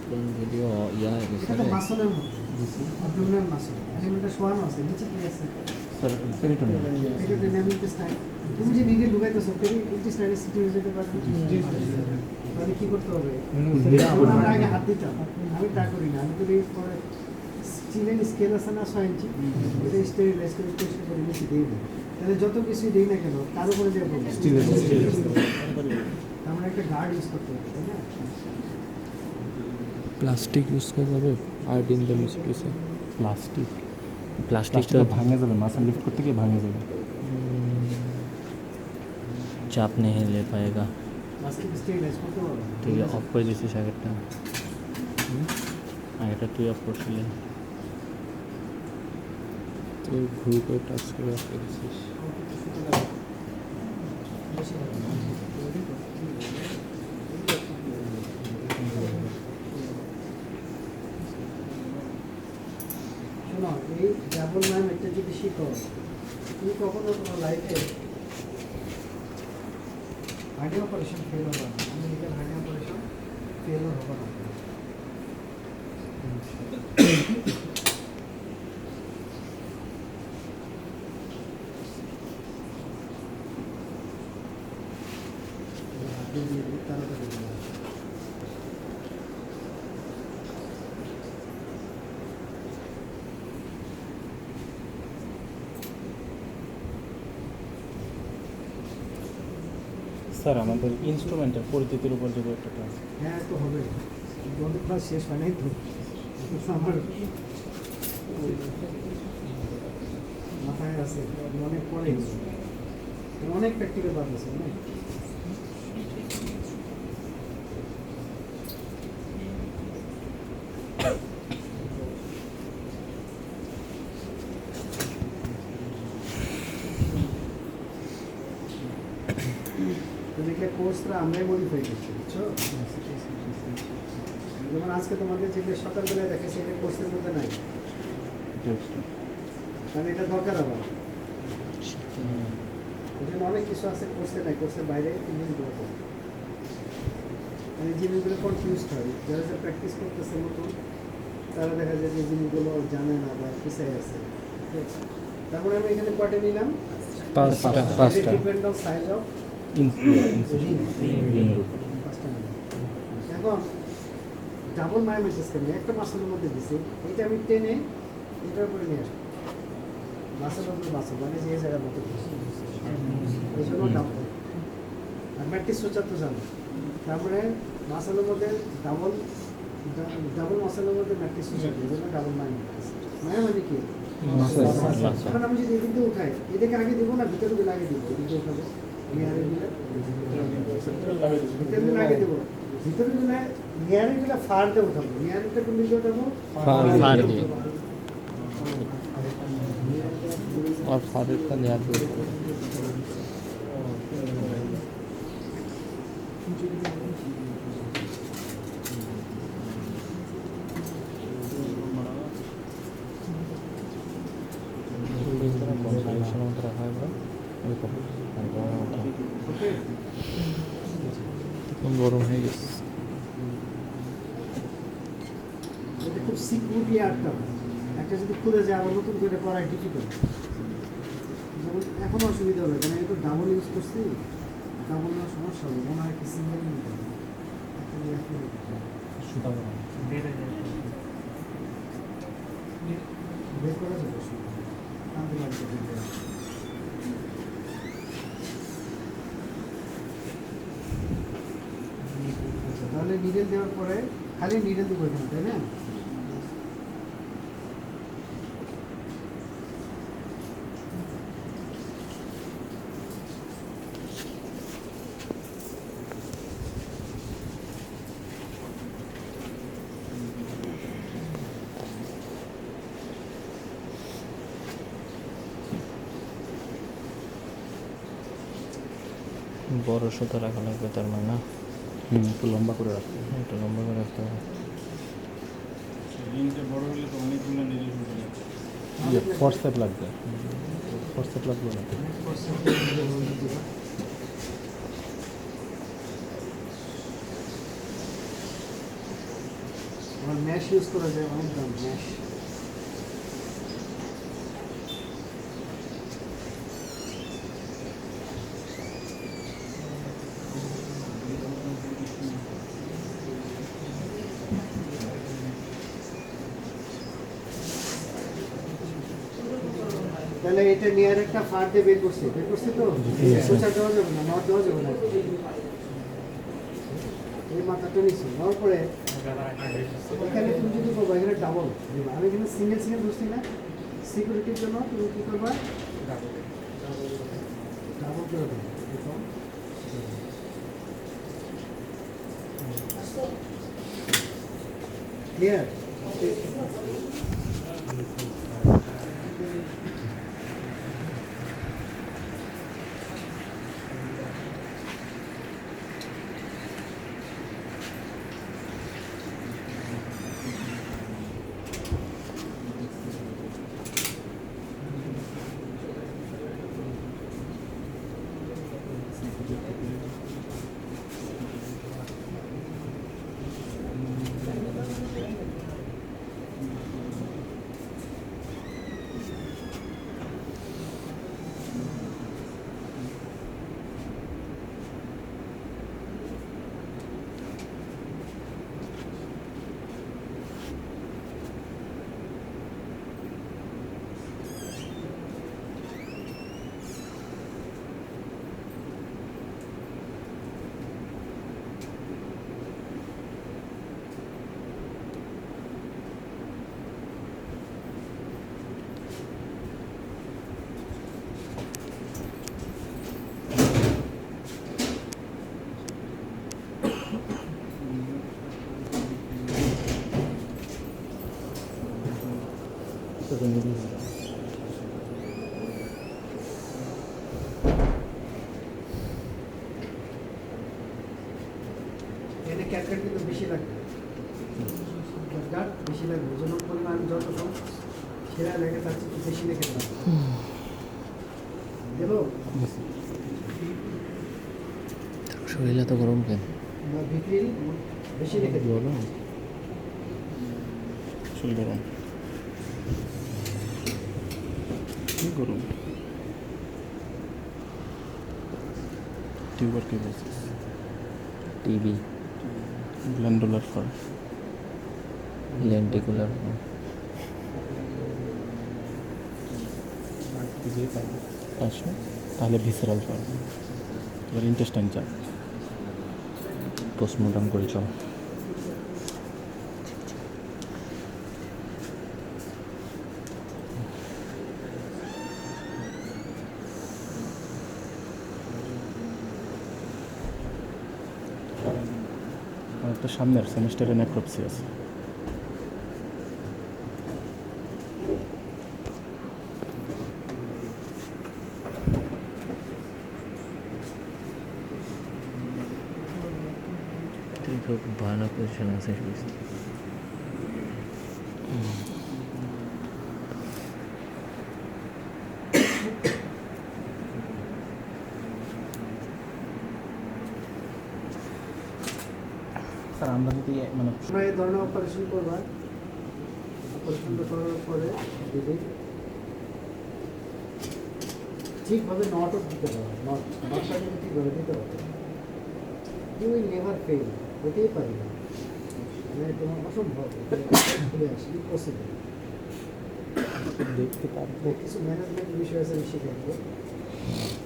কোন ভিডিও ইয়া হয়ে গেছে এটা তো মাসলের মতো অ্যাবডোমিনাল মাসল এলিমেন্টটা শোয়ানো আছে নিচে কি আছে স্যার পেরিটোনিয়াম পেরিটোনিয়াম ইন্টেস্টাইন তুমি যে নিডল ঢুকাইতেছো ইন্টেস্টাইনে সিটি হয়ে যেতে পারে তাহলে কি করতে হবে আমরা আগে হাত দিতাম আমি তা করি না আমি করি পরে স্টিলের স্কেল আছে না 6 ইঞ্চি এটা স্টেরিলাইজ করে টেস্ট করে নিচে দিই না তাহলে যত কিছু দিই না কেন তার উপরে যে স্টিলের আমরা একটা গার্ড ইউজ করতে হবে তাই না প্লাস্টিক ইউজ করা যাবে আয়োডিন দিয়ে মিশে গেছে প্লাস্টিক প্লাস্টিকটা ভাঙে যাবে মাসল লিফট করতে গিয়ে ভাঙে যাবে চাপ नहीं ले पाएगा প্লাস্টিক স্টেরিলাইজ করতে হবে তুই অফ করে দিছিস আগেরটা আগেরটা তুই অফ করছিলি তুই ভুল করে টাচ করে রাখতে দিছিস শোনো এই ডাবল ম্যাম এটা যদি শিখো তুমি কখনো তোমার লাইফে হার্ডি অপারেশন ফেল হবে না আমেরিকান হার্ডি অপারেশন ফেল হবে না তাড়াতাড়ি স্যার আমাদের ইনস্ট্রুমেন্টের পরিচিতির উপর যদি একটা ক্লাস হ্যাঁ তো হবে অনেক ক্লাস শেষ হয় নাই তো আমার মাথায় আছে অনেক পরে অনেক প্র্যাকটিক্যাল পার্ট আছে অনেক তো দেখলে কোর্সটা আমরাই মডিফাই করছি বুঝছো যেমন আজকে তোমাদের যেগুলো সকালবেলায় দেখে সেটা কোর্সের মধ্যে নাই কারণ এটা দরকার আবার ওই জন্য অনেক কিছু আছে কোর্সে নাই কোর্সের বাইরে জিনিসগুলো করে মানে জিনিসগুলো কনফিউজড হয় যারা যারা প্র্যাকটিস করতেছে নতুন তারা দেখা যায় যে জিনিসগুলো জানে না বা পিছাই আছে তারপরে আমি এখানে কয়টা নিলাম পাঁচটা ডিপেন্ড অন সাইজ অফ এখন ডাবল মায়োমেসিস কেন একটা মাসেলের মধ্যে দিছি এটা আমি টেনে এটার উপরে নিয়ে আসবো মাসেলের উপরে মাসেল মানে যে জায়গার মতো এই জন্য ডাবল আর ম্যাট্রিক সোচার তো জানো তারপরে মাসেলের মধ্যে ডাবল মাসেলের মধ্যে ম্যাট্রিক সোচার এই জন্য ডাবল মায়োমেসিস মানে কি এখন আমি যদি এদিকে উঠাই এদিকে আগে দিব না ভিতরে দিলে আগে দিব এদিকে উঠাবো ভিতরে দিলে আগে দেবো ভিতরে দিলে নিয়ারের দিলে ফার দিয়ে উঠাবো নিয়ারেরটা কোন দিকে উঠাবো फाड़ दिए और फारिक का ध्यान ওকে গরম হয়ে গেছে এটা খুব সিকিউরিটি আটতে হবে একটা যদি খুলে যায় আবার নতুন করে পড়াই ডিফিকাল্ট যেমন এখন অসুবিধা হবে কারণ এটা ডাবল ইউজ করছি ডাবল নেওয়ার সমস্যা হবে মনে হয় কি সিঙ্গেল নিতে হবে বের করা যাবে টানতে লাগবে তাহলে নিডেল দেওয়ার পরে খালি নিডেল দেবো এখানে তাই না বড় সুতো রাখা লাগবে তার মানে না একটু লম্বা করে রাখতে একটু লম্বা করে রাখতে হবে ফোর্সেপ লাগবে ফোর্সেপ লাগবে না আবার ম্যাশ ইউজ করা যায় অনেক দাম ম্যাশ। তাহলে এটা নিয়ে আর একটা ফার দিয়ে বের করছি তো সোচা দেওয়া যাবে না, নট দেওয়া যাবে না। এই মাথাটা নিচ্ছি নেওয়ার পরে এখানে তুমি যদি করবো এখানে ডাবল দিবা, আমি এখানে সিঙ্গেল সিঙ্গেল বুঝছি না, সিকিউরিটির জন্য তুমি কী করবা ডাবল করে দেবো। ক্লিয়ার? এখানে ক্যাটকাট কিন্তু বেশি লাগবে, ক্যাটকাট বেশি লাগবে, ওজনের পরিমাণ যত কম সেরা লেগে তার চেয়ে বেশি লেগে থাকবে। দেবো শরীরে তো গরম কেন? ভিতরে বেশি লেগে দেবো। বলো শরীর গরম, কি গরম? টিউবার কি বলছিস? টিবি, গ্ল্যান্ডুলার ফার, লেন্টিকুলার আচ্ছা তাহলে ভিসেরাল ফার, এবার ইন্টেস্টাইন চাপ। পোস্টমর্টম করে চল। আর একটা সামনের সেমিস্টারে নেক্রোপসি আছে। খুব ভয়ানক পজিশন আছে। স্যার আমরা যদি মানে তোমরা এই ধরনের অপারেশন করবা, অপারেশনটা করার পরে যদি ঠিকভাবে নটও দিতে পারো, নটটা যদি ঠিকভাবে দিতে পারো, ইউ উইল নেভার ফেল, হতেই পারি না, মানে তোমার অসম্ভব খুলে আসে, ইম্পসিবল। দেখতে পারবো। কিছু ম্যানেজমেন্ট বিষয় আছে আমি শিখে দেবো।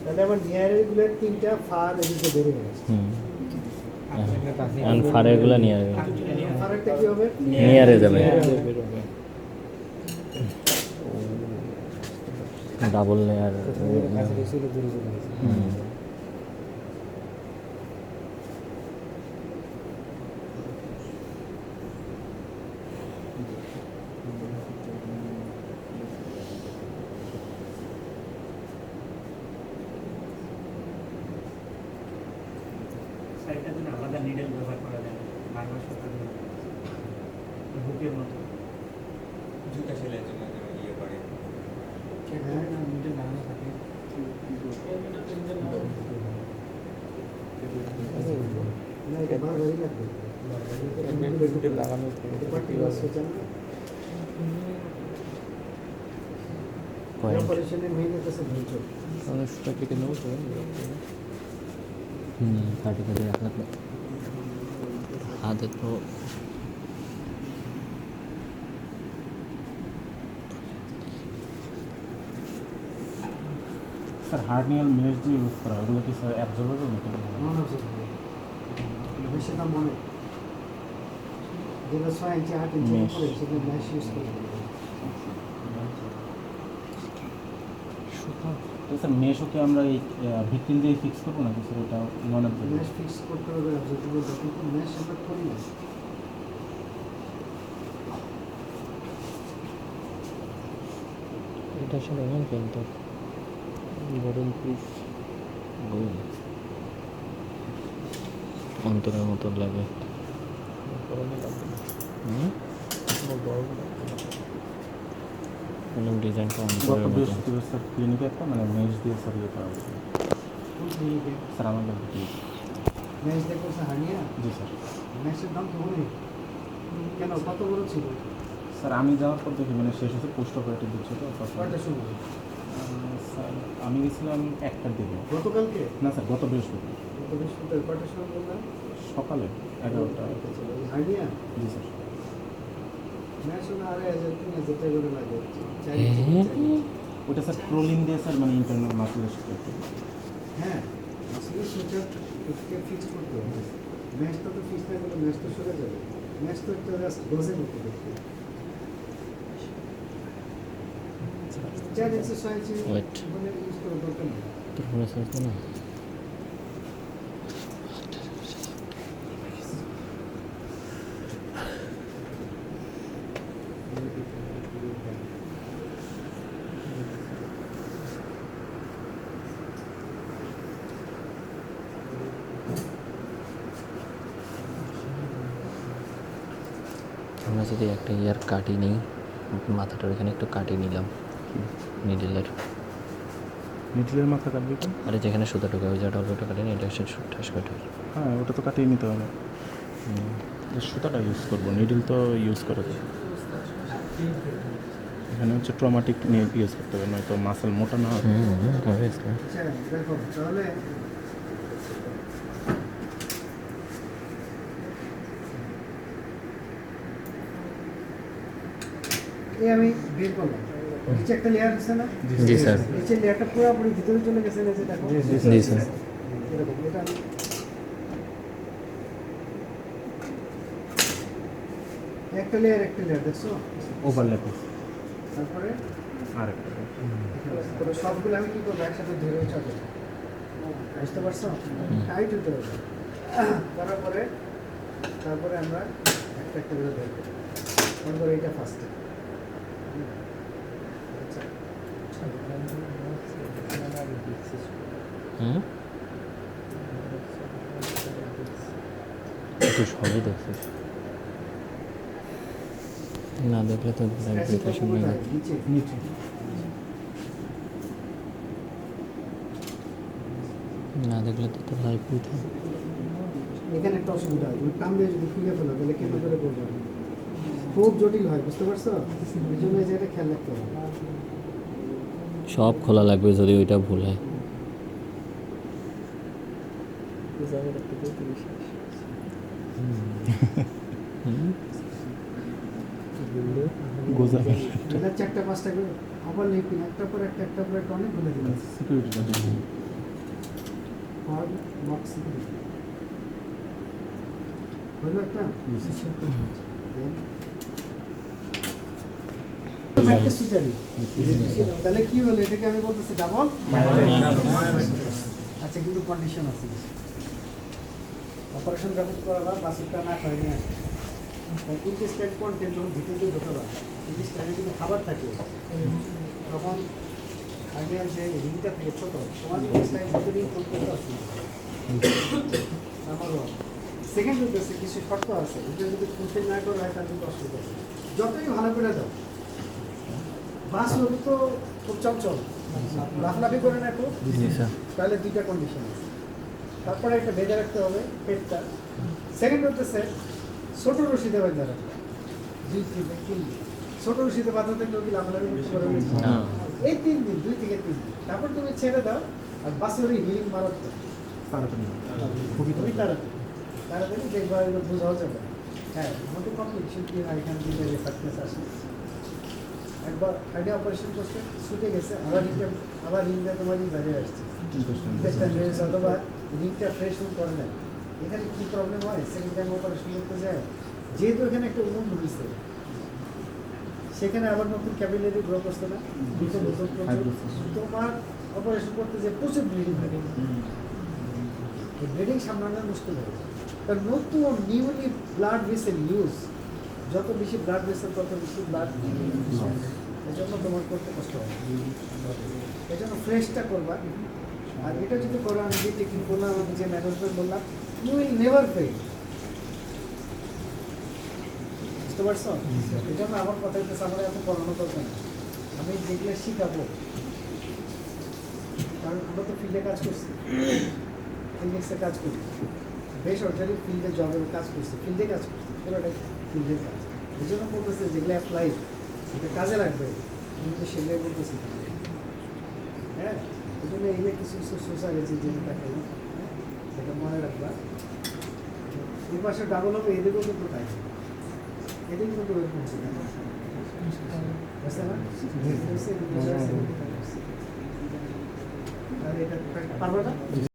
তাহলে আমার নিয়ারেরগুলোর 3টা ফার এদিকে বেড়ে গেছে। এখন ফারেরগুলো নিয়ে আসবে, ফারেরটা কি হবে? নিয়ারে যাবে, ডাবল লেয়ার। সাইডটার জন্য আলাদা নিডেল ব্যবহার করা যায় না, বারবার সকালে হুকের মতো জুতা সেলাইয়ের জন্য ইয়ে করে। নিডেল লাগানো থাকে। না, এটা বারবারই লাগবে। লাগানো থাকে পার্টিকুলার সোচেন না পয়েন্ট অপারেশনে মেইন হচ্ছে ধৈর্য সুতা কেটে নেবো তো কাটি কাটি রাখলে তো হাতে তো স্যার হার্নিয়াল মেশ দিয়ে ইউজ করা হয় ওগুলো কি স্যার অ্যাবজর্বেবল নাকি মনে হচ্ছে বেশি দাম মনে যেগুলো 6 ইঞ্চি 8 ইঞ্চি Mesh. করে সেগুলো ম্যাশ ইউজ করে তো স্যার মেশও কি আমরা এই ভিকটিম দিয়ে ফিক্স করবো নাকি স্যার ওটা নন অ্যাবজর্বেবল ম্যাশ ফিক্স করতে হবে অবজেক্টিভ কিন্তু ম্যাশ আমরা করি না এটা আসলে এমন কিন্তু গরম প্রুফ অন্তরের মতো লাগে কোনো ডিজাইনটা গত অন্তরের মতো বৃহস্পতিবার স্যার ক্লিনিকে একটা মানে মেশ দিয়ে স্যার ইয়ে করা হয়েছে কোন ক্লিনিকে স্যার আমাদের ক্লিনিক ম্যাশ দেখো হানিয়া জি স্যার ম্যাশের দাম তো অনেক কেন কত বড় ছিল স্যার আমি যাওয়ার পর দেখি মানে শেষ হচ্ছে পোস্ট অপারেটিভ দিচ্ছে তো তখন কয়টার সময় স্যার আমি গেছিলাম একটার দিকে গতকালকে না স্যার গত বৃহস্পতিবার গত বৃহস্পতিবার কয়টার সময় বললাম সকালে 11টা হানিয়া জি স্যার ম্যাশ হলো 2,500 3,000 টাকা করে লাগে 4 ওটা স্যার প্রোলিন দিয়ে স্যার মানে ইন্টারনাল মাসুলের সাথে হ্যাঁ আসলে সেটা ফিক্স করতে হবে ম্যাচটা তো ফিক্স না করলে ম্যাচ তো সরে যাবে ম্যাচ তো একটা জাস্ট ডোজে করতে দেখতে 4 ইঞ্চি 6 ইঞ্চি Wait. মানে ইউজ করার দরকার নেই তোর ফোনে সার্চ না আমরা যদি একটা ইয়ার কাটি নিই মাথাটার এখানে একটু কাটিয়ে নিলাম নিডেলের মিডলের মাথা কাটবে তো আরে যেখানে সুতা ঢোকে ওই জায়গাটা অল্প কাটিয়ে নিই এটা সে ঠাস কাটে হ্যাঁ ওটা তো কাটিয়ে নিতে হবে সুতাটা ইউজ করবো নিডল তো ইউজ করা যায় এখানে হচ্ছে ট্রমাটিক নিয়ে ইউজ করতে হবে নয়তো মাসেল মোটা না হয় হবে আচ্ছা দেখো তাহলে এই আমি বের করলাম নিচে একটা লেয়ার আছে না জি স্যার নিচের লেয়ারটা পুরোপুরি ভিতরে চলে গেছে না যে দেখো জি স্যার এরকম এটা আমি একটা লেয়ার দেখছো ওভারল্যাপ তারপরে আর একটা তারপরে সবগুলো আমি কি করবো একসাথে ধরে চাপো বুঝতে পারছো টাইট হতে হবে করার পরে তারপরে আমরা একটা একটা করে ধরবো তারপরে এটা ফার্স্টে হুম তুই সবই দেখছিস না দেখলে তো প্রিপারেশন নেই নিচে নিচে না দেখলে তো তোর লাইফ উঠে এখানে একটা অসুবিধা হয় তুমি টান দিয়ে যদি খুলে ফেলো তাহলে কেন করে করবে খুব জটিল হয় বুঝতে পারছো এই জন্য এই জায়গাটা খেয়াল রাখতে হবে সব খোলা লাগবে যদি ওইটা ভুল হয় গোজা এটা 4টা 5টা করে আবার লিপিং একটা পর একটা পর একটা অনেক বলে দিলাম সিকিউরিটিটা আর বক্স হলো একটা তাহলে কি হলো এটাকে আমি বলতেছি ডাবল আচ্ছা কিন্তু কন্ডিশন আছে অপারেশন যখন করাবা বাসুটা না করে নিয়ে আসবে কিন্তু স্ট্যান্ড কন্টেন্ট যখন ভিতরে ঢোকাবা কিন্তু স্ট্যান্ডে কিন্তু খাবার থাকে তখন আগে যে রিংটা থেকে ছোটো তোমার স্ট্যান্ড ভিতরে করতে আসবে আমার সেকেন্ড উদ্দেশ্যে কিছু শর্ত আছে এটা যদি ফুলফিল না করা হয় তাহলে কিন্তু অসুবিধা আছে যতই ভালো করে দাও বাস লোক তো খুব চঞ্চল লাফলাফি করে না একটু জি স্যার তাহলে দুইটা কন্ডিশন আছে তারপরে একটা বেঁধে রাখতে হবে পেটটা সেকেন্ড হচ্ছে ছোট রশিদে বাঁধা রাখবা 2 থেকে 3 দিন। ছোট রশিদে বাঁধাতে কেউ কি লাফালাফি করতে পারবে না? না। এই 3 দিন 2 থেকে 3 দিন তারপর তুমি ছেড়ে দাও আর বাছুরি হিলিং মারাত্মক তাড়াতাড়ি খুবই তাড়াতাড়ি দেখবা এগুলো বোঝাও যাবে। হ্যাঁ আমাদের কমপ্লিট শিল্পী আর এখানে দিলে রেফারেন্স আসে একবার আইডিয়া অপারেশন করছে ছুটে গেছে আবার রিংটা তোমারই বাইরে আসছে অথবা রিংটা ফ্রেশ করে নেয়। এখানে কী প্রবলেম হয় সেকেন্ড টাইম অপারেশন করতে যায় যেহেতু এখানে একটা উন্নত হয়েছে সেখানে আবার নতুন ক্যাপিলারি গ্রো করছে না নতুন নতুন তোমার অপারেশন করতে যে প্রচুর ব্লিডিং হয় এই ব্লিডিং সামলানো মুশকিল হয়ে যায় কারণ নতুন নিউলি ব্লাড ভেসেল ইউজ যত বেশি ব্লাড ভেসেল তত বেশি ব্লাড এই জন্য তোমার করতে কষ্ট হয় এই জন্য ফ্রেশটা করবা আর এটা যদি করো আমি যে টেকনিক বললাম আমি যে ম্যানেজমেন্ট বললাম ইউ উইল নেভার ফেল বুঝতে পারছো এই জন্য আমার কথা হচ্ছে আমরা এত পড়ানো করবে না আমি যেগুলো শিখাবো কারণ আমরা তো ফিল্ডে কাজ করছি ক্লিনিক্সে কাজ করি বেসরকারি ফিল্ডে জবের কাজ করছি ফিল্ডে কাজ করছি পুরোটাই ফিল্ডের কাজ এই জন্য বলতেছে যেগুলো অ্যাপ্লাই এটা কাজে লাগবে কিন্তু সেগুলোই বলতেছি হ্যাঁ এই জন্য এগুলো কিছু কিছু সোসা গেছে যে তাকে এটা মনে রাখবা এই পাশে ডাবল হবে এদিকেও কিন্তু তাই এদিকে কিন্তু ওরকম হচ্ছে না বুঝতে না আর এটা পারবে না